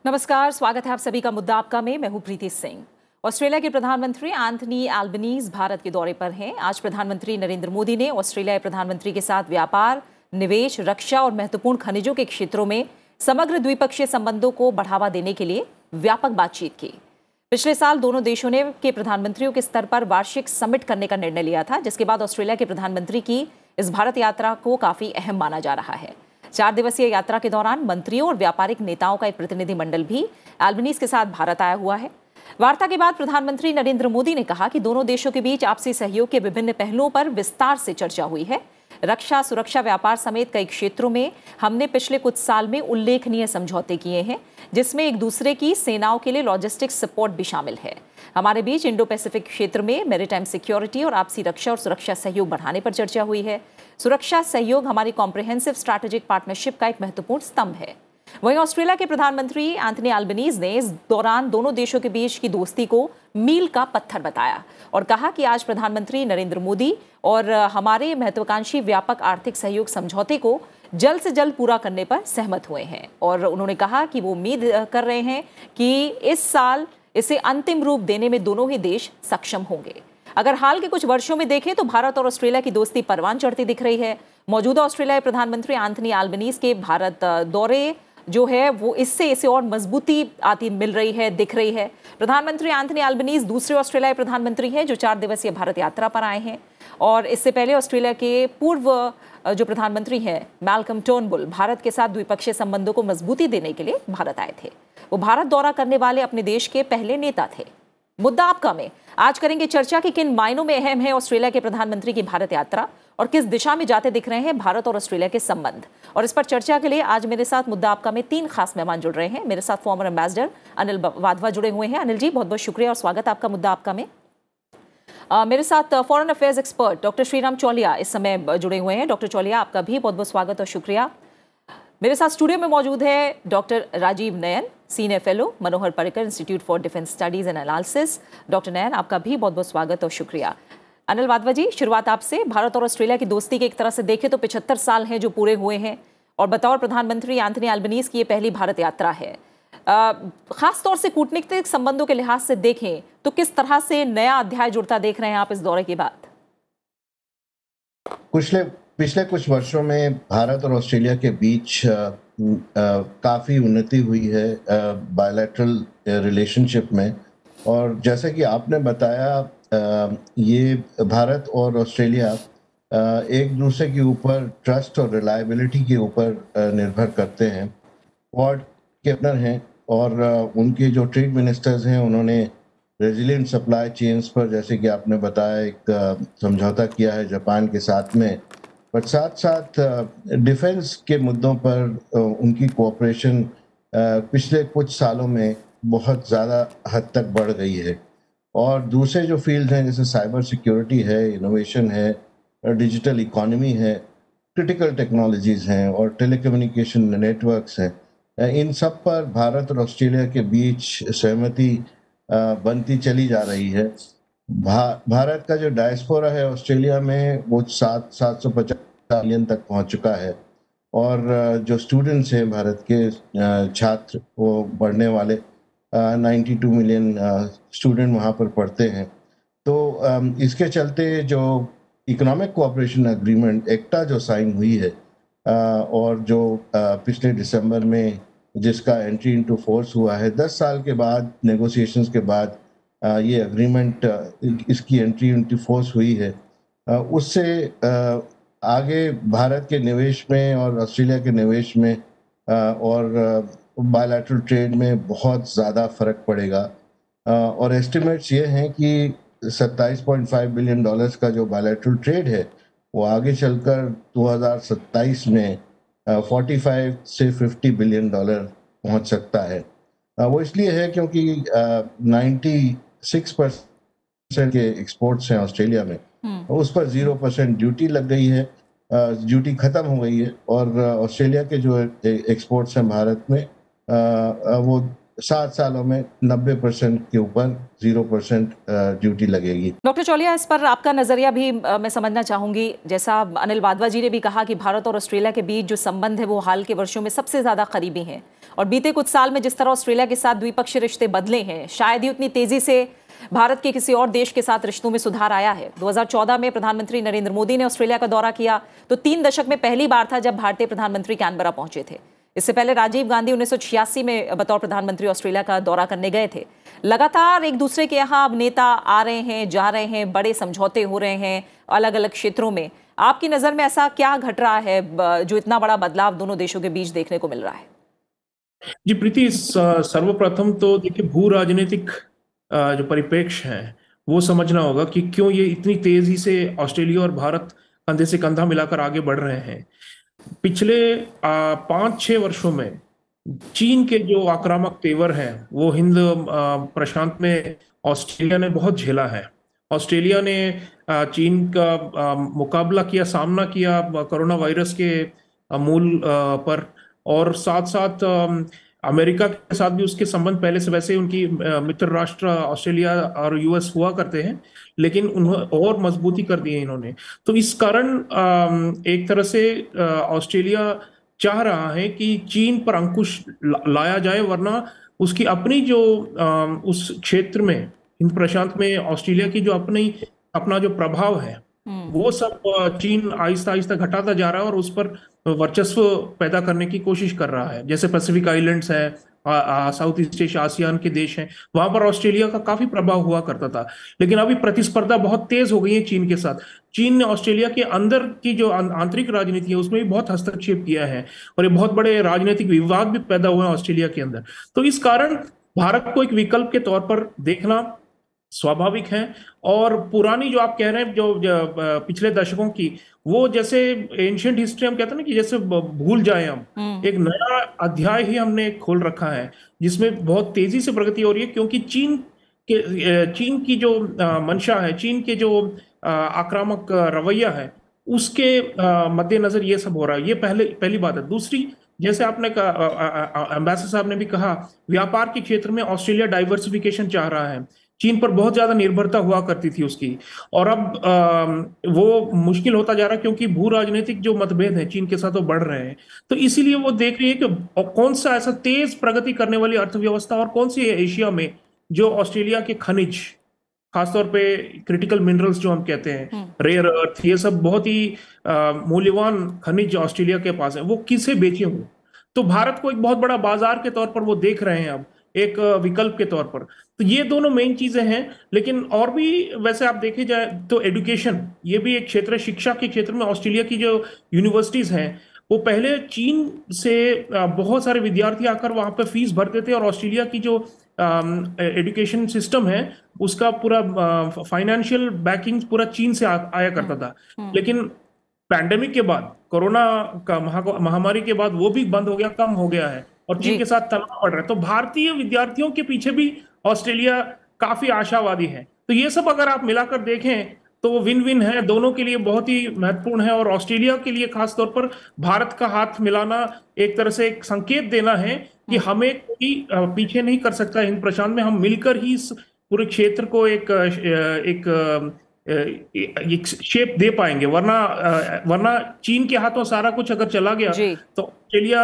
नमस्कार, स्वागत है आप सभी का मुद्दा आपका में। मैं हूं प्रीति सिंह। ऑस्ट्रेलिया के प्रधानमंत्री एंथनी एल्बनीज भारत के दौरे पर हैं। आज प्रधानमंत्री नरेंद्र मोदी ने ऑस्ट्रेलियाई प्रधानमंत्री के साथ व्यापार, निवेश, रक्षा और महत्वपूर्ण खनिजों के क्षेत्रों में समग्र द्विपक्षीय संबंधों को बढ़ावा देने के लिए व्यापक बातचीत की। पिछले साल दोनों देशों ने के प्रधानमंत्रियों के स्तर पर वार्षिक समिट करने का निर्णय लिया था, जिसके बाद ऑस्ट्रेलिया के प्रधानमंत्री की इस भारत यात्रा को काफी अहम माना जा रहा है। 4 दिवसीय यात्रा के दौरान मंत्रियों और व्यापारिक नेताओं का एक प्रतिनिधिमंडल भी एल्बनीज के साथ भारत आया हुआ है। वार्ता के बाद प्रधानमंत्री नरेंद्र मोदी ने कहा कि दोनों देशों के बीच आपसी सहयोग के विभिन्न पहलुओं पर विस्तार से चर्चा हुई है। रक्षा, सुरक्षा, व्यापार समेत कई क्षेत्रों में हमने पिछले कुछ साल में उल्लेखनीय समझौते किए हैं, जिसमें एक दूसरे की सेनाओं के लिए लॉजिस्टिक्स सपोर्ट भी शामिल है। हमारे बीच इंडो पैसिफिक क्षेत्र में मैरीटाइम सिक्योरिटी और आपसी रक्षा और सुरक्षा सहयोग बढ़ाने पर चर्चा हुई है। सुरक्षा सहयोग हमारी कॉम्प्रिहेंसिव स्ट्रैटेजिक पार्टनरशिप का एक महत्वपूर्ण स्तंभ है। वहीं ऑस्ट्रेलिया के प्रधानमंत्री एंथनी एल्बनीज ने इस दौरान दोनों देशों के बीच की दोस्ती को मील का पत्थर बताया और कहा कि आज प्रधानमंत्री नरेंद्र मोदी और हमारे महत्वाकांक्षी व्यापक आर्थिक सहयोग समझौते को जल्द से जल्द पूरा करने पर सहमत हुए हैं। और उन्होंने कहा कि वो उम्मीद कर रहे हैं कि इस साल इसे अंतिम रूप देने में दोनों ही देश सक्षम होंगे। अगर हाल के कुछ वर्षों में देखें तो भारत और ऑस्ट्रेलिया की दोस्ती परवान चढ़ती दिख रही है। मौजूदा ऑस्ट्रेलियाई प्रधानमंत्री एंथनी एल्बनीज के भारत दौरे जो है वो इसे और मजबूती आती मिल रही है, दिख रही है। प्रधानमंत्री एंथनी एल्बनीज दूसरे ऑस्ट्रेलियाई प्रधानमंत्री हैं जो 4 दिवसीय भारत यात्रा पर आए हैं। और इससे पहले ऑस्ट्रेलिया के पूर्व जो प्रधानमंत्री हैं मैल्कम टर्नबुल भारत के साथ द्विपक्षीय संबंधों को मजबूती देने के लिए भारत आए थे। वो भारत दौरा करने वाले अपने देश के पहले नेता थे। मुद्दा आपका में आज करेंगे चर्चा कि किन मायनों में अहम है ऑस्ट्रेलिया के प्रधानमंत्री की भारत यात्रा और किस दिशा में जाते दिख रहे हैं भारत और ऑस्ट्रेलिया के संबंध। और इस पर चर्चा के लिए आज मेरे साथ मुद्दा आपका में 3 खास मेहमान जुड़ रहे हैं। मेरे साथ फॉर्मर एम्बेसडर अनिल वाधवा जुड़े हुए हैं। अनिल जी, बहुत बहुत शुक्रिया और स्वागत आपका मुद्दा आपका में। मेरे साथ foreign affairs expert doctor Shriram Chauliya इस समय जुड़े हुए हैं। डॉक्टर चौलिया, आपका भी बहुत बहुत स्वागत और शुक्रिया। मेरे साथ स्टूडियो में मौजूद है doctor Rajiv Nayan, senior fellow, Manohar Parrikar institute for defence studies and analysis. Doctor Nayan, आपका भी बहुत बहुत स्वागत और शुक्रिया। अनिल वाधवा जी, शुरुआत आपसे। भारत और ऑस्ट्रेलिया की दोस्ती के एक तरह से देखें तो 75 साल हैं जो पूरे हुए हैं और बतौर प्रधानमंत्री एंथनी एल्बनीज की ये पहली भारत यात्रा है। खास तौर से कूटनीतिक संबंधों के लिहाज से देखें तो किस तरह से नया अध्याय जुड़ता देख रहे हैं आप इस दौरे के बाद? पिछले कुछ वर्षों में भारत और ऑस्ट्रेलिया के बीच काफ़ी उन्नति हुई है बायलैटरल रिलेशनशिप में। और जैसे कि आपने बताया, ये भारत और ऑस्ट्रेलिया एक दूसरे के ऊपर ट्रस्ट और रिलायबिलिटी के ऊपर निर्भर करते हैं। क्वाड पार्टनर हैं और उनके जो ट्रेड मिनिस्टर्स हैं उन्होंने रेजिलिएंट सप्लाई चेन्स पर, जैसे कि आपने बताया, एक समझौता किया है जापान के साथ में। पर साथ साथ डिफेंस के मुद्दों पर उनकी कोऑपरेशन पिछले कुछ सालों में बहुत ज़्यादा हद तक बढ़ गई है। और दूसरे जो फील्ड हैं जैसे साइबर सिक्योरिटी है, इनोवेशन है, डिजिटल इकोनॉमी है, क्रिटिकल टेक्नोलॉजीज़ हैं और टेलीकम्युनिकेशन नेटवर्क्स हैं, इन सब पर भारत और ऑस्ट्रेलिया के बीच सहमति बनती चली जा रही है। भारत का जो डायस्पोरा है ऑस्ट्रेलिया में वो 750 मिलियन तक पहुंच चुका है और जो स्टूडेंट्स हैं भारत के छात्र वो बढ़ने वाले 92 मिलियन स्टूडेंट वहाँ पर पढ़ते हैं। तो इसके चलते जो इकोनॉमिक कोऑपरेशन एग्रीमेंट एक्टा जो साइन हुई है और जो पिछले दिसंबर में जिसका एंट्री इनटू फोर्स हुआ है, 10 साल के बाद नेगोशिएशंस के बाद ये एग्रीमेंट इसकी एंट्री इनटू फोर्स हुई है, उससे आगे भारत के निवेश में और ऑस्ट्रेलिया के निवेश में और बायलैटरल ट्रेड में बहुत ज़्यादा फर्क पड़ेगा। और एस्टिमेट्स ये हैं कि $27.5 बिलियन का जो बायलैटरल ट्रेड है वो आगे चलकर 2027 में 45 से 50 बिलियन डॉलर पहुंच सकता है। वो इसलिए है क्योंकि 96% के एक्सपोर्ट्स हैं ऑस्ट्रेलिया में, उस पर 0% ड्यूटी लग गई है, ड्यूटी ख़त्म हो गई है। और ऑस्ट्रेलिया के जो एक्सपोर्ट्स हैं भारत में वो 7 सालों में 90% के ऊपर 0% ड्यूटी लगेगी। डॉक्टर चौलिया, इस पर आपका नजरिया भी मैं समझना चाहूंगी। जैसा अनिल वाधवा जी ने भी कहा कि भारत और ऑस्ट्रेलिया के बीच जो संबंध है वो हाल के वर्षों में सबसे ज्यादा करीबी हैं, और बीते कुछ साल में जिस तरह ऑस्ट्रेलिया के साथ द्विपक्षीय रिश्ते बदले हैं, शायद ही उतनी तेजी से भारत के किसी और देश के साथ रिश्तों में सुधार आया है। 2014 में प्रधानमंत्री नरेंद्र मोदी ने ऑस्ट्रेलिया का दौरा किया तो 3 दशक में पहली बार था जब भारतीय प्रधानमंत्री कैनबरा पहुंचे थे। इससे पहले राजीव गांधी 1986 में बतौर प्रधानमंत्री ऑस्ट्रेलिया का दौरा करने गए थे। लगातार एक दूसरे के यहाँ अब नेता आ रहे हैं, जा रहे हैं, बड़े समझौते हो रहे हैं अलग अलग क्षेत्रों में। आपकी नजर में ऐसा क्या घट रहा है जो इतना बड़ा बदलाव दोनों देशों के बीच देखने को मिल रहा है? जी प्रीति, सर्वप्रथम तो देखिए भू राजनीतिक जो परिप्रेक्ष्य है वो समझना होगा कि क्यों ये इतनी तेजी से ऑस्ट्रेलिया और भारत कंधे से कंधा मिलाकर आगे बढ़ रहे हैं। पिछले 5-6 वर्षों में चीन के जो आक्रामक तेवर हैं वो हिंद प्रशांत में ऑस्ट्रेलिया ने बहुत झेला है। ऑस्ट्रेलिया ने चीन का मुकाबला किया, सामना किया कोरोना वायरस के मूल पर, और साथ साथ अमेरिका के साथ भी उसके संबंध पहले से वैसे उनकी मित्र राष्ट्र ऑस्ट्रेलिया और यूएस हुआ करते हैं, लेकिन उन्होंने और मजबूती कर दी है इन्होंने। तो इस कारण एक तरह से ऑस्ट्रेलिया चाह रहा है कि चीन पर अंकुश लाया जाए, वरना उसकी अपनी जो उस क्षेत्र में हिंद प्रशांत में ऑस्ट्रेलिया की जो अपना जो प्रभाव है वो सब चीन आहिस्ता आहिस्ता घटाता जा रहा है और उस पर वर्चस्व पैदा करने की कोशिश कर रहा है। जैसे पैसिफिक आइलैंड्स है, साउथ ईस्ट एशिया, आसियान के देश हैं, वहां पर ऑस्ट्रेलिया का काफी प्रभाव हुआ करता था, लेकिन अभी प्रतिस्पर्धा बहुत तेज हो गई है चीन के साथ। चीन ने ऑस्ट्रेलिया के अंदर की जो आंतरिक राजनीति है उसमें भी बहुत हस्तक्षेप किया है और ये बहुत बड़े राजनीतिक विवाद भी पैदा हुए हैं ऑस्ट्रेलिया के अंदर। तो इस कारण भारत को एक विकल्प के तौर पर देखना स्वाभाविक है। और पुरानी जो आप कह रहे हैं जो पिछले दशकों की, वो जैसे एंशिएंट हिस्ट्री हम कहते हैं ना कि जैसे भूल जाए हम, एक नया अध्याय ही हमने खोल रखा है जिसमें बहुत तेजी से प्रगति हो रही है, क्योंकि चीन की जो मंशा है, चीन के जो आक्रामक रवैया है, उसके मद्देनजर ये सब हो रहा है। ये पहली बात है। दूसरी, जैसे आपने कहा, एम्बेसडर साहब ने भी कहा, व्यापार के क्षेत्र में ऑस्ट्रेलिया डाइवर्सिफिकेशन चाह रहा है। चीन पर बहुत ज्यादा निर्भरता हुआ करती थी उसकी, और अब वो मुश्किल होता जा रहा है क्योंकि भू राजनीतिक जो मतभेद है चीन के साथ वो बढ़ रहे हैं। तो इसीलिए वो देख रही है कि कौन सा ऐसा तेज प्रगति करने वाली अर्थव्यवस्था और कौन सी है एशिया में जो ऑस्ट्रेलिया के खनिज, खासतौर पे क्रिटिकल मिनरल्स जो हम कहते हैं, रेयर अर्थ, ये सब बहुत ही मूल्यवान खनिज ऑस्ट्रेलिया के पास है, वो किसे बेचे हुए। तो भारत को एक बहुत बड़ा बाजार के तौर पर वो देख रहे हैं अब, एक विकल्प के तौर पर। तो ये दोनों मेन चीजें हैं। लेकिन और भी वैसे आप देखे जाए तो एजुकेशन, ये भी एक क्षेत्र है। शिक्षा के क्षेत्र में ऑस्ट्रेलिया की जो यूनिवर्सिटीज हैं वो पहले चीन से बहुत सारे विद्यार्थी आकर वहां पर फीस भरते थे, और ऑस्ट्रेलिया की जो एजुकेशन सिस्टम है उसका पूरा फाइनेंशियल बैकिंग पूरा चीन से आया करता था। लेकिन पैंडेमिक के बाद, कोरोना का महामारी के बाद वो भी बंद हो गया, कम हो गया है, और चीन के साथ तनाव बढ़ रहा है। तो भारतीय विद्यार्थियों के पीछे भी ऑस्ट्रेलिया काफी आशावादी है। तो ये सब अगर आप मिलाकर देखें तो वो विन विन है, दोनों के लिए बहुत ही महत्वपूर्ण है। और ऑस्ट्रेलिया के लिए खासतौर पर भारत का हाथ मिलाना एक तरह से एक संकेत देना है कि हमें कोई पीछे नहीं कर सकता हिंद प्रशांत में। हम मिलकर ही इस पूरे क्षेत्र को एक शेप दे पाएंगे, वरना चीन के हाथों सारा कुछ अगर चला गया तो ऑस्ट्रेलिया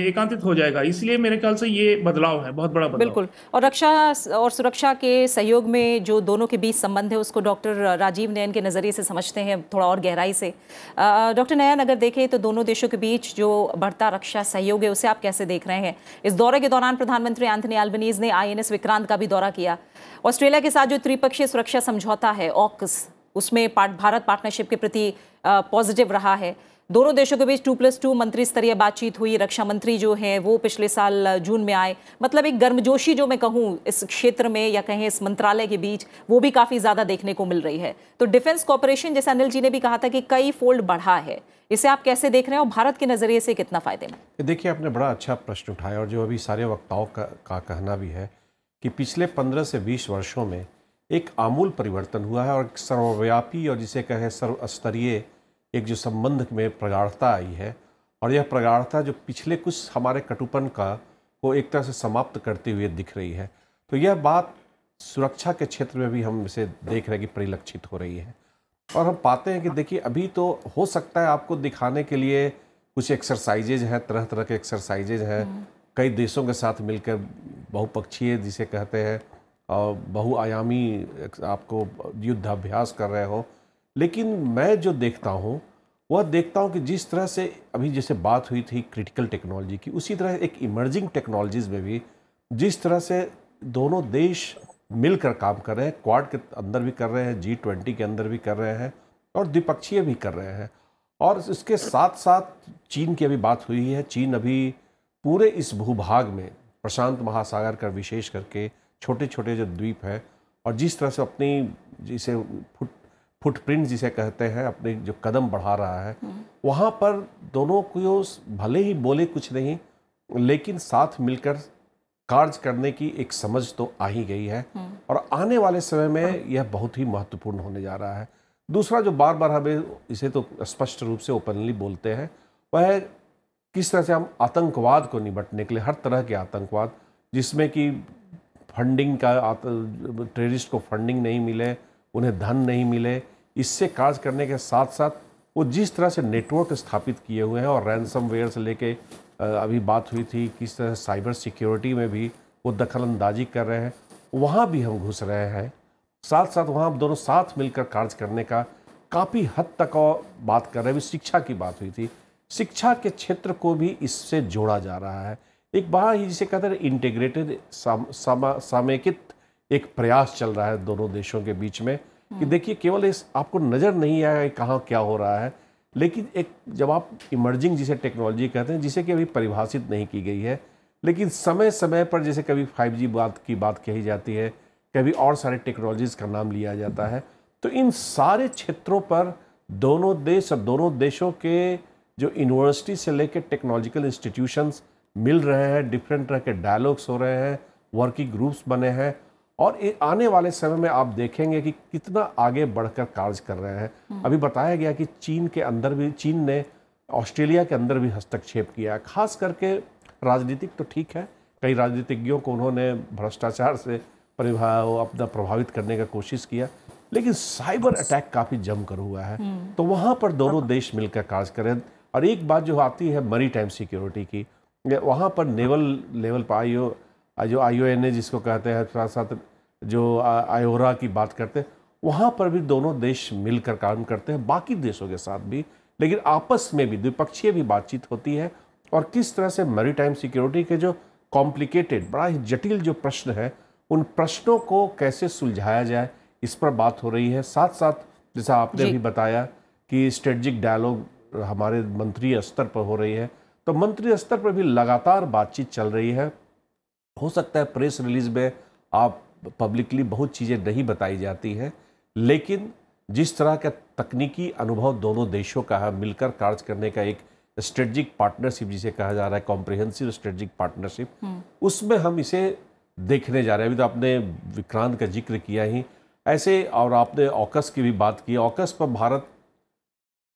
एकांतित हो जाएगा। इसलिए मेरे ख्याल से ये बदलाव है, बहुत बड़ा बदलाव। बिल्कुल। और रक्षा और सुरक्षा के सहयोग में जो दोनों के बीच संबंध है उसको डॉक्टर राजीव नयन के नज़रिए से समझते हैं थोड़ा और गहराई से। डॉक्टर नयन, अगर देखें तो दोनों देशों के बीच जो बढ़ता रक्षा सहयोग है उसे आप कैसे देख रहे हैं? इस दौरे के दौरान प्रधानमंत्री एंथनी एल्बनीज ने INS विक्रांत का भी दौरा किया। ऑस्ट्रेलिया के साथ जो त्रिपक्षीय सुरक्षा समझौता है ऑक्स, उसमें भारत पार्टनरशिप के प्रति पॉजिटिव रहा है। दोनों देशों के बीच 2+2 मंत्री स्तरीय बातचीत हुई। रक्षा मंत्री जो हैं वो पिछले साल जून में आए। मतलब एक गर्मजोशी जो मैं कहूँ इस क्षेत्र में या कहें इस मंत्रालय के बीच, वो भी काफ़ी ज़्यादा देखने को मिल रही है। तो डिफेंस कॉर्पोरेशन, जैसे अनिल जी ने भी कहा था कि कई फोल्ड बढ़ा है, इसे आप कैसे देख रहे हैं और भारत के नज़रिए से कितना फायदेमंद? देखिए, आपने बड़ा अच्छा प्रश्न उठाया, और जो अभी सारे वक्ताओं का कहना भी है कि पिछले 15 से 20 वर्षों में एक आमूल परिवर्तन हुआ है और एक सर्वव्यापी और जिसे कहें सर्वस्तरीय एक जो संबंध में प्रगाढ़ता आई है। और यह प्रगाढ़ता जो पिछले कुछ हमारे कटुपन का को एक तरह से समाप्त करते हुए दिख रही है। तो यह बात सुरक्षा के क्षेत्र में भी हम इसे देख रहे हैं कि परिलक्षित हो रही है। और हम पाते हैं कि देखिए अभी तो हो सकता है आपको दिखाने के लिए कुछ एक्सरसाइजेज हैं, तरह तरह के एक्सरसाइजेज हैं, कई देशों के साथ मिलकर बहुपक्षीय जिसे कहते हैं और बहुआयामी आपको युद्धाभ्यास कर रहे हो। लेकिन मैं जो देखता हूँ वह देखता हूँ कि जिस तरह से अभी जैसे बात हुई थी क्रिटिकल टेक्नोलॉजी की, उसी तरह एक इमर्जिंग टेक्नोलॉजीज़ में भी जिस तरह से दोनों देश मिलकर काम कर रहे हैं, क्वाड के अंदर भी कर रहे हैं, G20 के अंदर भी कर रहे हैं और द्विपक्षीय भी कर रहे हैं। और इसके साथ साथ चीन की अभी बात हुई है। चीन अभी पूरे इस भूभाग में प्रशांत महासागर का विशेष करके छोटे छोटे जो द्वीप हैं और जिस तरह से अपनी जिसे फुटप्रिंट जिसे कहते हैं अपने जो कदम बढ़ा रहा है, वहाँ पर दोनों को भले ही बोले कुछ नहीं लेकिन साथ मिलकर कार्य करने की एक समझ तो आ ही गई है और आने वाले समय में यह बहुत ही महत्वपूर्ण होने जा रहा है। दूसरा जो बार बार हमें इसे तो स्पष्ट रूप से ओपनली बोलते हैं वह है किस तरह से हम आतंकवाद को निपटने के लिए हर तरह के आतंकवाद जिसमें कि फंडिंग का टेररिस्ट को फंडिंग नहीं मिले, उन्हें धन नहीं मिले, इससे कार्य करने के साथ साथ वो जिस तरह से नेटवर्क स्थापित किए हुए हैं और रैंसमवेयर से लेके अभी बात हुई थी किस तरह साइबर सिक्योरिटी में भी वो दखलंदाजी कर रहे हैं, वहाँ भी हम घुस रहे हैं। साथ साथ वहाँ हम दोनों साथ मिलकर कार्य करने का काफ़ी हद तक और बात कर रहे हैं। शिक्षा की बात हुई थी, शिक्षा के क्षेत्र को भी इससे जोड़ा जा रहा है। एक बार ही जिसे कहते हैं इंटीग्रेटेड समेकित एक प्रयास चल रहा है दोनों देशों के बीच में कि देखिए केवल इस आपको नज़र नहीं आएगा कहाँ क्या हो रहा है, लेकिन एक जब आप इमर्जिंग जिसे टेक्नोलॉजी कहते हैं जिसे कि अभी परिभाषित नहीं की गई है, लेकिन समय समय पर जैसे कभी 5G की बात कही जाती है, कभी और सारे टेक्नोलॉजीज़ का नाम लिया जाता है, तो इन सारे क्षेत्रों पर दोनों देश और दोनों देशों के जो यूनिवर्सिटी से लेकर टेक्नोलॉजिकल इंस्टीट्यूशंस मिल रहे हैं, डिफरेंट तरह के डायलॉग्स हो रहे हैं, वर्किंग ग्रुप्स बने हैं और आने वाले समय में आप देखेंगे कि कितना आगे बढ़कर कार्य कर रहे हैं। अभी बताया गया कि चीन ने ऑस्ट्रेलिया के अंदर भी हस्तक्षेप किया, खास करके राजनीतिक तो ठीक है, कई राजनीतिज्ञों को उन्होंने भ्रष्टाचार से अपना प्रभावित करने का कोशिश किया, लेकिन साइबर अटैक काफ़ी जमकर हुआ है, तो वहाँ पर दोनों देश मिलकर कार्य करें। और एक बात जो आती है मैरीटाइम सिक्योरिटी की, वहाँ पर नेवल लेवल पर जो IONA जिसको कहते हैं, साथ साथ जो आयोरा की बात करते हैं, वहाँ पर भी दोनों देश मिलकर काम करते हैं, बाकी देशों के साथ भी, लेकिन आपस में भी द्विपक्षीय भी बातचीत होती है। और किस तरह से मैरीटाइम सिक्योरिटी के जो कॉम्प्लिकेटेड बड़ा ही जटिल जो प्रश्न है, उन प्रश्नों को कैसे सुलझाया जाए, इस पर बात हो रही है। साथ साथ जैसा आपने भी बताया कि स्ट्रेटेजिक डायलॉग हमारे मंत्रीय स्तर पर हो रही है, तो मंत्रीय स्तर पर भी लगातार बातचीत चल रही है। हो सकता है प्रेस रिलीज में आप पब्लिकली बहुत चीज़ें नहीं बताई जाती हैं, लेकिन जिस तरह का तकनीकी अनुभव दोनों देशों का है, मिलकर कार्य करने का एक स्ट्रेटेजिक पार्टनरशिप जिसे कहा जा रहा है, कॉम्प्रिहेंसिव स्ट्रेटेजिक पार्टनरशिप, उसमें हम इसे देखने जा रहे हैं। अभी तो आपने विक्रांत का जिक्र किया ही ऐसे, और आपने ऑकस की भी बात की। ऑकस पर भारत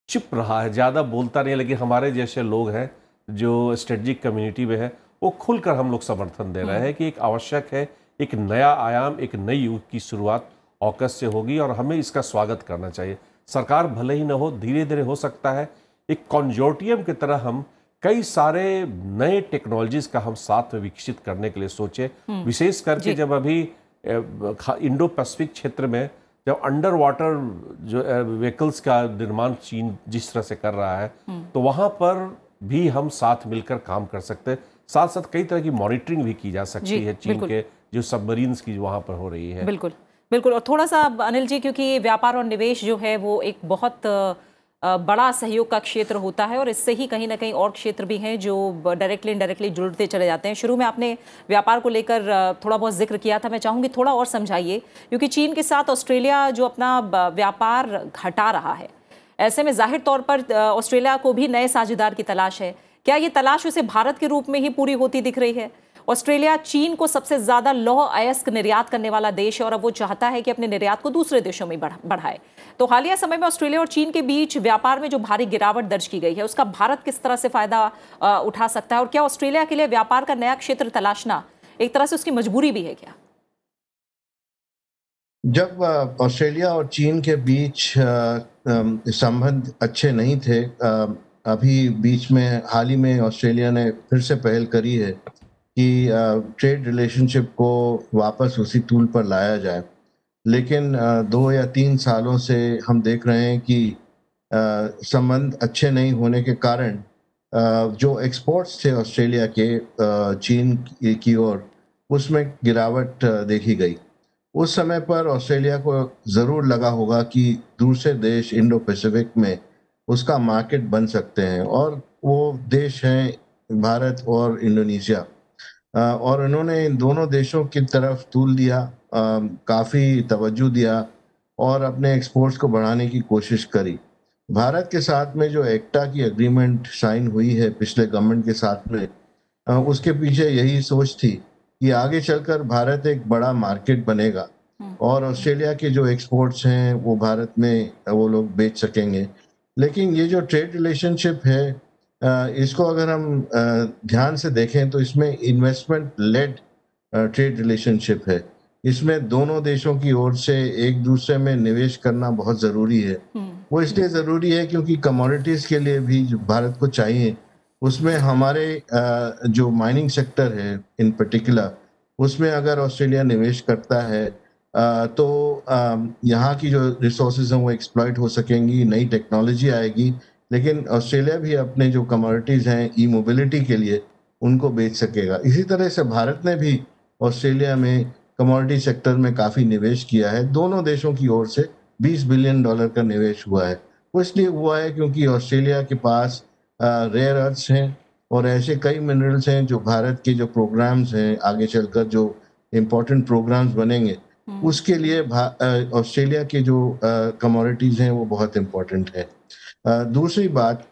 चुप रहा है, ज़्यादा बोलता नहीं है, लेकिन हमारे जैसे लोग हैं जो स्ट्रेटेजिक कम्युनिटी में है, वो खुलकर हम लोग समर्थन दे रहे हैं कि एक आवश्यक है, एक नया आयाम, एक नई युग की शुरुआत ऑकस से होगी और हमें इसका स्वागत करना चाहिए। सरकार भले ही न हो, धीरे धीरे हो सकता है एक कंजोर्टियम की तरह हम कई सारे नए टेक्नोलॉजीज का हम साथ में विकसित करने के लिए सोचे, विशेष करके जब अभी इंडो पैसिफिक क्षेत्र में जब अंडर वाटर जो व्हीकल्स का निर्माण चीन जिस तरह से कर रहा है, तो वहाँ पर भी हम साथ मिलकर काम कर सकते हैं। साथ साथ कई तरह की मॉनिटरिंग भी की जा सकती है चीन के जो सबमरीन्स की वहाँ पर हो रही है। बिल्कुल बिल्कुल। और थोड़ा सा अनिल जी, क्योंकि व्यापार और निवेश जो है वो एक बहुत बड़ा सहयोग का क्षेत्र होता है और इससे ही कहीं ना कहीं और क्षेत्र भी हैं जो डायरेक्टली इनडायरेक्टली जुड़ते चले जाते हैं। शुरू में आपने व्यापार को लेकर थोड़ा बहुत जिक्र किया था, मैं चाहूँगी थोड़ा और समझाइए, क्योंकि चीन के साथ ऑस्ट्रेलिया जो अपना व्यापार घटा रहा है, ऐसे में जाहिर तौर पर ऑस्ट्रेलिया को भी नए साझेदार की तलाश है। क्या ये तलाश उसे भारत के रूप में ही पूरी होती दिख रही है? ऑस्ट्रेलिया चीन को सबसे ज्यादा लौह अयस्क निर्यात करने वाला देश है और अब वो चाहता है कि अपने निर्यात को दूसरे देशों में बढ़ाए। तो हालिया समय में ऑस्ट्रेलिया और चीन के बीच व्यापार में जो भारी गिरावट दर्ज की गई है, उसका भारत किस तरह से फायदा उठा सकता है, और क्या ऑस्ट्रेलिया के लिए व्यापार का नया क्षेत्र तलाशना एक तरह से उसकी मजबूरी भी है क्या? जब ऑस्ट्रेलिया और चीन के बीच संबंध अच्छे नहीं थे, अभी बीच में हाल ही में ऑस्ट्रेलिया ने फिर से पहल करी है कि ट्रेड रिलेशनशिप को वापस उसी टूल पर लाया जाए। लेकिन 2 या 3 सालों से हम देख रहे हैं कि संबंध अच्छे नहीं होने के कारण जो एक्सपोर्ट्स थे ऑस्ट्रेलिया के चीन की ओर, उसमें गिरावट देखी गई। उस समय पर ऑस्ट्रेलिया को ज़रूर लगा होगा कि दूसरे देश इंडो पैसिफिक में उसका मार्केट बन सकते हैं, और वो देश हैं भारत और इंडोनेशिया। और उन्होंने इन दोनों देशों की तरफ तूल दिया, काफ़ी तवज्जो दिया और अपने एक्सपोर्ट्स को बढ़ाने की कोशिश करी। भारत के साथ में जो एक्टा की एग्रीमेंट साइन हुई है पिछले गवर्नमेंट के साथ में, उसके पीछे यही सोच थी कि आगे चलकर भारत एक बड़ा मार्केट बनेगा और ऑस्ट्रेलिया के जो एक्सपोर्ट्स हैं वो भारत में वो लोग बेच सकेंगे। लेकिन ये जो ट्रेड रिलेशनशिप है, इसको अगर हम ध्यान से देखें तो इसमें इन्वेस्टमेंट लेड ट्रेड रिलेशनशिप है। इसमें दोनों देशों की ओर से एक दूसरे में निवेश करना बहुत ज़रूरी है। वो इसलिए ज़रूरी है क्योंकि कमोडिटीज़ के लिए भी जो भारत को चाहिए, उसमें हमारे जो माइनिंग सेक्टर है इन पर्टिकुलर, उसमें अगर ऑस्ट्रेलिया निवेश करता है तो यहाँ की जो रिसोर्सेज हैं वो एक्सप्लॉइट हो सकेंगी, नई टेक्नोलॉजी आएगी। लेकिन ऑस्ट्रेलिया भी अपने जो कमोडिटीज़ हैं ई मोबिलिटी के लिए उनको बेच सकेगा। इसी तरह से भारत ने भी ऑस्ट्रेलिया में कमोडिटी सेक्टर में काफ़ी निवेश किया है। दोनों देशों की ओर से $20 बिलियन का निवेश हुआ है। वो इसलिए हुआ है क्योंकि ऑस्ट्रेलिया के पास रेयर अर्थ्स हैं और ऐसे कई मिनरल्स हैं जो भारत के जो प्रोग्राम्स हैं, आगे चलकर जो इम्पोर्टेंट प्रोग्राम्स बनेंगे, उसके लिए ऑस्ट्रेलिया के जो कमोडिटीज़ हैं वो बहुत इम्पोर्टेंट है। दूसरी बात,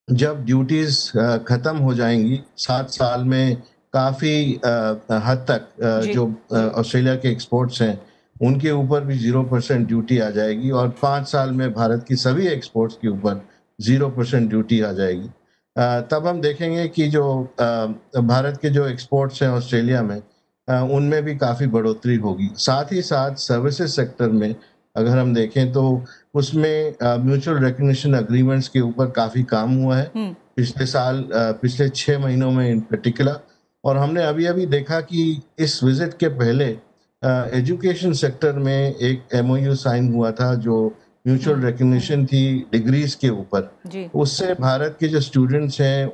जब ड्यूटीज़ ख़त्म हो जाएंगी 7 साल में, काफ़ी हद तक जो ऑस्ट्रेलिया के एक्सपोर्ट्स हैं उनके ऊपर भी 0% ड्यूटी आ जाएगी और 5 साल में भारत की सभी एक्सपोर्ट्स के ऊपर 0% ड्यूटी आ जाएगी। तब हम देखेंगे कि जो भारत के जो एक्सपोर्ट्स हैं ऑस्ट्रेलिया में, उनमें भी काफ़ी बढ़ोतरी होगी। साथ ही साथ सर्विसेज सेक्टर में अगर हम देखें तो उसमें म्यूचुअल रिकग्निशन एग्रीमेंट्स के ऊपर काफ़ी काम हुआ है पिछले साल, पिछले 6 महीनों में इन पर्टिकुलर। और हमने अभी अभी देखा कि इस विजिट के पहले एजुकेशन सेक्टर में एक MOU साइन हुआ था जो म्यूचुअल रिकग्निशन थी डिग्रीज के ऊपर। उससे भारत के जो स्टूडेंट्स हैं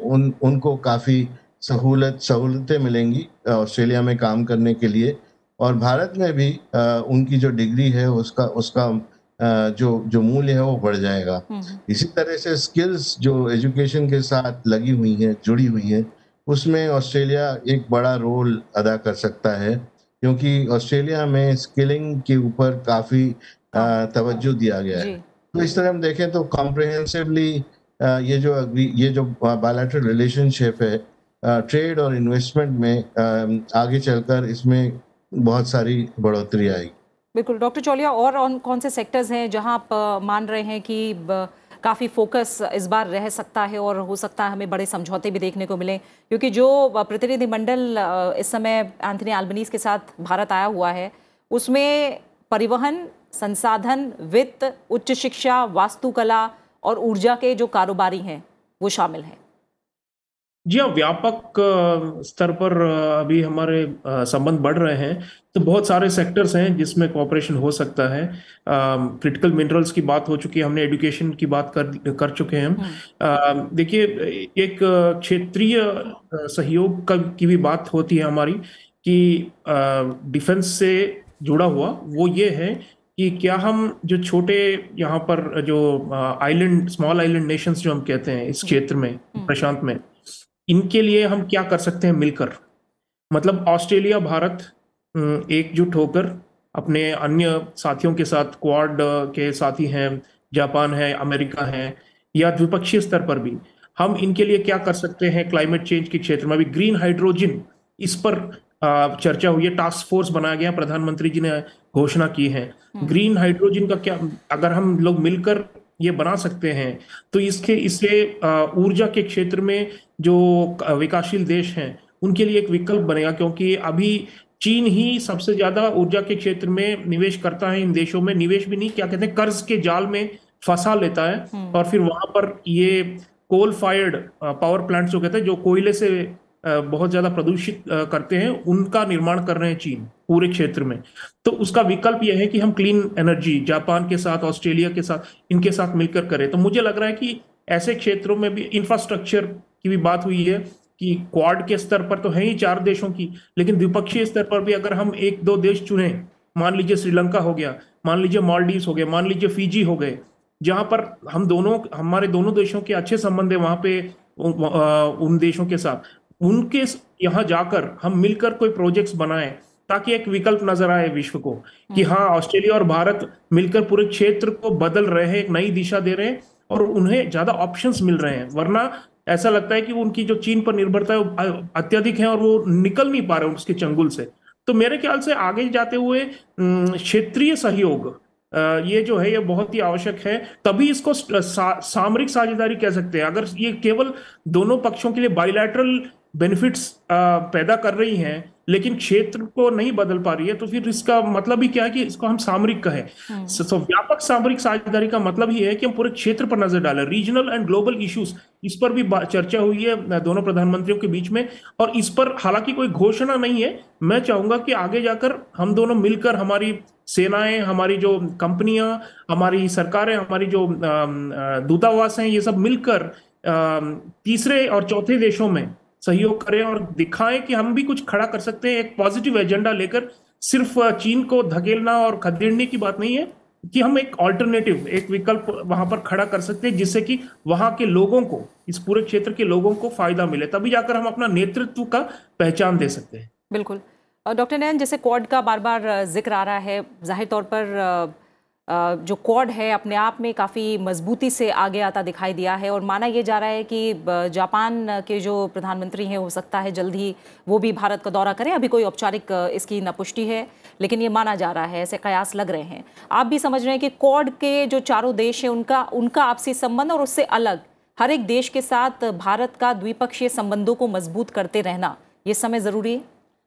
उनको काफ़ी सहूलतें मिलेंगी ऑस्ट्रेलिया में काम करने के लिए, और भारत में भी उनकी जो डिग्री है उसका जो मूल्य है वो बढ़ जाएगा। इसी तरह से स्किल्स जो एजुकेशन के साथ लगी हुई हैं, जुड़ी हुई हैं, उसमें ऑस्ट्रेलिया एक बड़ा रोल अदा कर सकता है क्योंकि ऑस्ट्रेलिया में स्किलिंग के ऊपर काफ़ी तवज्जो दिया गया है। तो इस तरह हम देखें तो कॉम्प्रिहेंसिवली ये जो बायलैटरल रिलेशनशिप है ट्रेड और इन्वेस्टमेंट में, आगे चलकर इसमें बहुत सारी बढ़ोतरी आएगी। बिल्कुल डॉक्टर चौलिया, और कौन से सेक्टर्स हैं जहां आप मान रहे हैं कि काफ़ी फोकस इस बार रह सकता है और हो सकता है हमें बड़े समझौते भी देखने को मिले, क्योंकि जो प्रतिनिधिमंडल इस समय एंथनी एल्बनीज़ के साथ भारत आया हुआ है उसमें परिवहन, संसाधन, वित्त, उच्च शिक्षा, वास्तुकला और ऊर्जा के जो कारोबारी हैं वो शामिल हैं। जी हाँ, व्यापक स्तर पर अभी हमारे संबंध बढ़ रहे हैं, तो बहुत सारे सेक्टर्स हैं जिसमें कोऑपरेशन हो सकता है। क्रिटिकल मिनरल्स की बात हो चुकी है, हमने एजुकेशन की बात कर चुके हैं हम। देखिए, एक क्षेत्रीय सहयोग की भी बात होती है हमारी कि डिफेंस से जुड़ा हुआ, वो ये है कि क्या हम जो छोटे यहाँ पर जो स्मॉल आइलैंड नेशंस जो हम कहते हैं इस क्षेत्र में, प्रशांत में, इनके लिए हम क्या कर सकते हैं मिलकर। मतलब ऑस्ट्रेलिया भारत एकजुट होकर अपने अन्य साथियों के साथ, क्वाड के साथी हैं, जापान है, अमेरिका है, या द्विपक्षीय स्तर पर भी हम इनके लिए क्या कर सकते हैं। क्लाइमेट चेंज के क्षेत्र में भी ग्रीन हाइड्रोजन इस पर चर्चा हुई है। टास्क फोर्स बनाया गया, प्रधानमंत्री जी ने घोषणा की है। ग्रीन हाइड्रोजन का क्या, अगर हम लोग मिलकर ये बना सकते हैं तो इससे ऊर्जा के क्षेत्र में जो विकासशील देश हैं उनके लिए एक विकल्प बनेगा, क्योंकि अभी चीन ही सबसे ज्यादा ऊर्जा के क्षेत्र में निवेश करता है। इन देशों में निवेश भी नहीं, क्या कहते हैं, कर्ज के जाल में फंसा लेता है और फिर वहां पर ये कोल फायर्ड पावर प्लांट जो कहते हैं, जो कोयले से बहुत ज्यादा प्रदूषित करते हैं, उनका निर्माण कर रहे हैं चीन पूरे क्षेत्र में। तो उसका विकल्प यह है कि हम क्लीन एनर्जी जापान के साथ, ऑस्ट्रेलिया के साथ, इनके साथ मिलकर करें। तो मुझे लग रहा है कि ऐसे क्षेत्रों में भी इंफ्रास्ट्रक्चर की भी बात हुई है कि क्वाड के स्तर पर तो है ही 4 देशों की, लेकिन द्विपक्षीय स्तर पर भी अगर हम 1-2 देश चुने, मान लीजिए श्रीलंका हो गया, मान लीजिए मालदीव्स हो गए, मान लीजिए फिजी हो गए, जहां पर हमारे दोनों देशों के अच्छे संबंध है वहां पे उन देशों के साथ, उनके यहाँ जाकर हम मिलकर कोई प्रोजेक्ट्स बनाएं ताकि एक विकल्प नजर आए विश्व को कि हाँ, ऑस्ट्रेलिया और भारत मिलकर पूरे क्षेत्र को बदल रहे हैं, एक नई दिशा दे रहे हैं और उन्हें ज्यादा ऑप्शंस मिल रहे हैं। वरना ऐसा लगता है कि उनकी जो चीन पर निर्भरता है अत्यधिक है और वो निकल नहीं पा रहे उसके चंगुल से। तो मेरे ख्याल से आगे जाते हुए क्षेत्रीय सहयोग ये जो है ये बहुत ही आवश्यक है, तभी इसको सामरिक साझेदारी कह सकते हैं। अगर ये केवल दोनों पक्षों के लिए बायलैटरल बेनिफिट्स पैदा कर रही हैं लेकिन क्षेत्र को नहीं बदल पा रही है, तो फिर इसका मतलब ही क्या है कि इसको हम सामरिक कहें। तो व्यापक सामरिक साझेदारी का मतलब ही है कि हम पूरे क्षेत्र पर नजर डालें, रीजनल एंड ग्लोबल इश्यूज, इस पर भी चर्चा हुई है दोनों प्रधानमंत्रियों के बीच में। और इस पर हालांकि कोई घोषणा नहीं है, मैं चाहूंगा कि आगे जाकर हम दोनों मिलकर, हमारी सेनाएं, हमारी जो कंपनियां, हमारी सरकारें, हमारी जो दूतावास हैं, ये सब मिलकर तीसरे और चौथे देशों में सहयोग करें और दिखाएं कि हम भी कुछ खड़ा कर सकते हैं, एक पॉजिटिव एजेंडा लेकर। सिर्फ चीन को धकेलना और खदेड़ने की बात नहीं है कि हम एक ऑल्टरनेटिव, एक विकल्प वहां पर खड़ा कर सकते हैं जिससे कि वहां के लोगों को, इस पूरे क्षेत्र के लोगों को फायदा मिले, तभी जाकर हम अपना नेतृत्व का पहचान दे सकते हैं। बिल्कुल। डॉक्टर नयन, जैसे क्वाड का बार बार जिक्र आ रहा है, जाहिर तौर पर जो क्वाड है अपने आप में काफ़ी मजबूती से आगे आता दिखाई दिया है और माना यह जा रहा है कि जापान के जो प्रधानमंत्री हैं, हो सकता है जल्द ही वो भी भारत का दौरा करें। अभी कोई औपचारिक इसकी न पुष्टि है, लेकिन ये माना जा रहा है, ऐसे कयास लग रहे हैं। आप भी समझ रहे हैं कि क्वाड के जो चारों देश हैं उनका आपसी संबंध और उससे अलग हर एक देश के साथ भारत का द्विपक्षीय संबंधों को मजबूत करते रहना ये समय ज़रूरी है।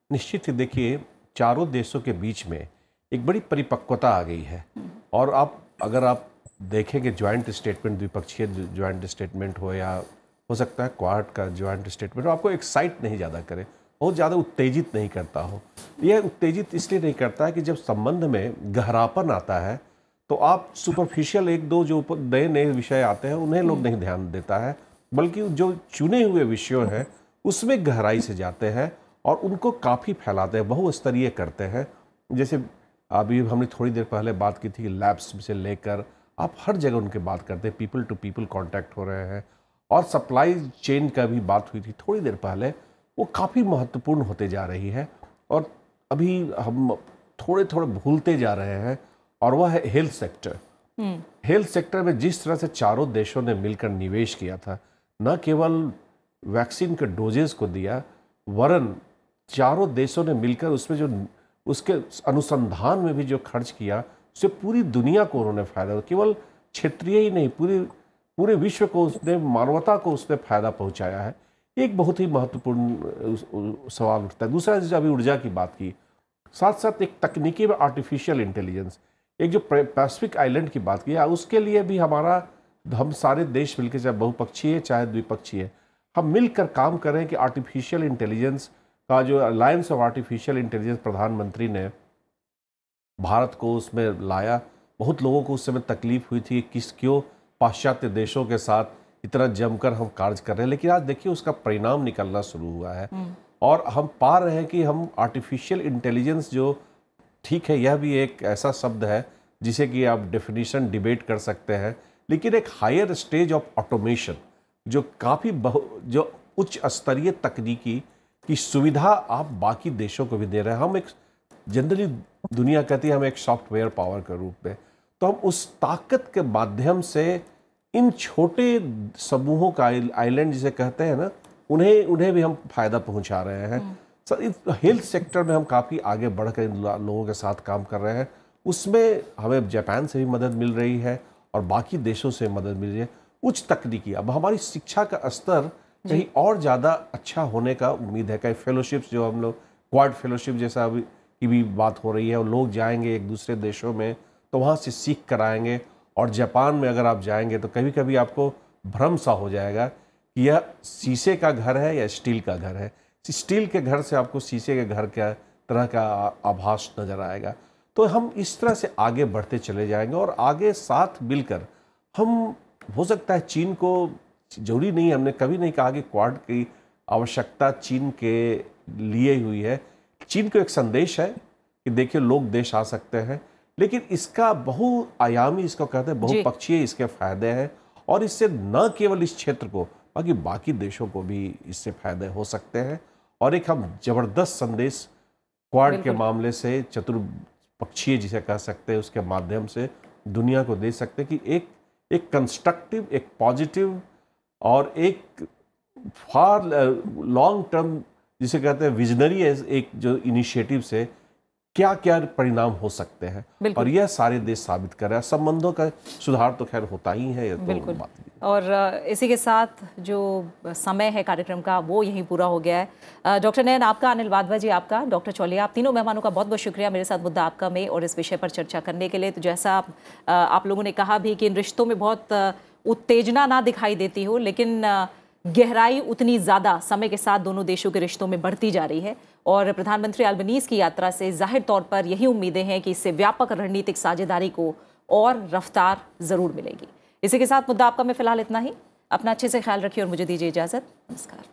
निश्चित ही देखिए, चारों देशों के बीच में एक बड़ी परिपक्वता आ गई है और अगर आप देखेंगे ज्वाइंट स्टेटमेंट, द्विपक्षीय ज्वाइंट स्टेटमेंट हो या हो सकता है क्वाड का ज्वाइंट स्टेटमेंट हो, आपको एक्साइट नहीं ज़्यादा करे, बहुत ज़्यादा उत्तेजित नहीं करता हो। यह उत्तेजित इसलिए नहीं करता है कि जब संबंध में गहरापन आता है तो आप सुपरफिशियल 1-2 जो नए नए विषय आते हैं उन्हें लोग नहीं ध्यान देता है, बल्कि जो चुने हुए विषयों हैं उसमें गहराई से जाते हैं और उनको काफ़ी फैलाते हैं, बहुस्तरीय करते हैं। जैसे अभी हमने थोड़ी देर पहले बात की थी, लैब्स से लेकर आप हर जगह उनके बात करते हैं, पीपल टू पीपल कांटेक्ट हो रहे हैं। और सप्लाई चेन का भी बात हुई थी थोड़ी देर पहले, वो काफ़ी महत्वपूर्ण होते जा रही है और अभी हम थोड़े थोड़े भूलते जा रहे हैं, और वह है हेल्थ सेक्टर। हेल्थ सेक्टर में जिस तरह से चारों देशों ने मिलकर निवेश किया था, न केवल वैक्सीन के डोजेस को दिया, वरन चारों देशों ने मिलकर उसमें जो उसके अनुसंधान में भी जो खर्च किया, उससे पूरी दुनिया को उन्होंने फायदा, केवल क्षेत्रीय ही नहीं, पूरे विश्व को उसने, मानवता को उसने फायदा पहुंचाया है। एक बहुत ही महत्वपूर्ण सवाल उठता है। दूसरा, जैसे अभी ऊर्जा की बात की, साथ साथ एक तकनीकी में आर्टिफिशियल इंटेलिजेंस, एक जो पैसिफिक आइलैंड की बात की, उसके लिए भी हम सारे देश मिलकर, चाहे बहुपक्षीय चाहे द्विपक्षीय, हम मिलकर काम करें कि आर्टिफिशियल इंटेलिजेंस का जो अलायंस ऑफ आर्टिफिशियल इंटेलिजेंस प्रधानमंत्री ने भारत को उसमें लाया। बहुत लोगों को उस समय तकलीफ हुई थी कि क्यों पाश्चात्य देशों के साथ इतना जमकर हम कार्य कर रहे हैं, लेकिन आज देखिए उसका परिणाम निकलना शुरू हुआ है और हम पा रहे हैं कि हम आर्टिफिशियल इंटेलिजेंस, जो ठीक है यह भी एक ऐसा शब्द है जिसे कि आप डेफिनेशन डिबेट कर सकते हैं, लेकिन एक हायर स्टेज ऑफ ऑटोमेशन जो काफ़ी जो उच्च स्तरीय तकनीकी की सुविधा आप बाकी देशों को भी दे रहे हैं। हम एक जनरली दुनिया कहती है हम एक सॉफ्टवेयर पावर के रूप में, तो हम उस ताकत के माध्यम से इन छोटे समूहों का, आइलैंड जिसे कहते हैं ना, उन्हें भी हम फायदा पहुंचा रहे हैं। हेल्थ सेक्टर में हम काफ़ी आगे बढ़कर इन लोगों के साथ काम कर रहे हैं। उसमें हमें जापान से भी मदद मिल रही है और बाकी देशों से मदद मिल रही है। उच्च तकनीकी, अब हमारी शिक्षा का स्तर कहीं और ज़्यादा अच्छा होने का उम्मीद है। कई फेलोशिप्स जो हम लोग क्वाड फेलोशिप जैसा अभी की भी बात हो रही है, और लोग जाएंगे एक दूसरे देशों में तो वहाँ से सीख कर आएंगे। और जापान में अगर आप जाएंगे तो कभी कभी आपको भ्रम सा हो जाएगा कि यह शीशे का घर है या स्टील का घर है। स्टील के घर से आपको शीशे के घर का तरह का आभास नज़र आएगा। तो हम इस तरह से आगे बढ़ते चले जाएंगे और आगे साथ मिलकर हम, हो सकता है चीन को जरूरी नहीं, हमने कभी नहीं कहा कि क्वाड की आवश्यकता चीन के लिए हुई है। चीन को एक संदेश है कि देखिए लोग देश आ सकते हैं, लेकिन इसका बहुआयामी, इसको कहते हैं बहुपक्षीय इसके फायदे हैं। और इससे न केवल इस क्षेत्र को बल्कि बाकी देशों को भी इससे फायदे हो सकते हैं। और एक हम जबरदस्त संदेश क्वाड के मामले से, चतुर्पक्षीय जिसे कह सकते हैं, उसके माध्यम से दुनिया को दे सकते हैं कि एक कंस्ट्रक्टिव, एक पॉजिटिव और एक फार लॉन्ग टर्म जिसे कहते हैं विजनरी एक जो इनिशिएटिव से क्या क्या परिणाम हो सकते हैं। और यह सारे देश साबित कर रहे हैं। संबंधों का सुधार तो खैर होता ही है, ये तो बात नहीं। और इसी के साथ जो समय है कार्यक्रम का वो यहीं पूरा हो गया है। डॉक्टर नयन आपका, अनिल वाधवा जी आपका, डॉक्टर चौलिया, आप तीनों मेहमानों का बहुत बहुत शुक्रिया मेरे साथ मुद्दा आपका में और इस विषय पर चर्चा करने के लिए। तो जैसा आप लोगों ने कहा भी कि इन रिश्तों में बहुत उत्तेजना ना दिखाई देती हो, लेकिन गहराई उतनी ज़्यादा समय के साथ दोनों देशों के रिश्तों में बढ़ती जा रही है। और प्रधानमंत्री अल्बनीज़ की यात्रा से जाहिर तौर पर यही उम्मीदें हैं कि इससे व्यापक रणनीतिक साझेदारी को और रफ्तार ज़रूर मिलेगी। इसी के साथ मुद्दा आपका में फ़िलहाल इतना ही। अपना अच्छे से ख्याल रखिए और मुझे दीजिए इजाज़त। नमस्कार।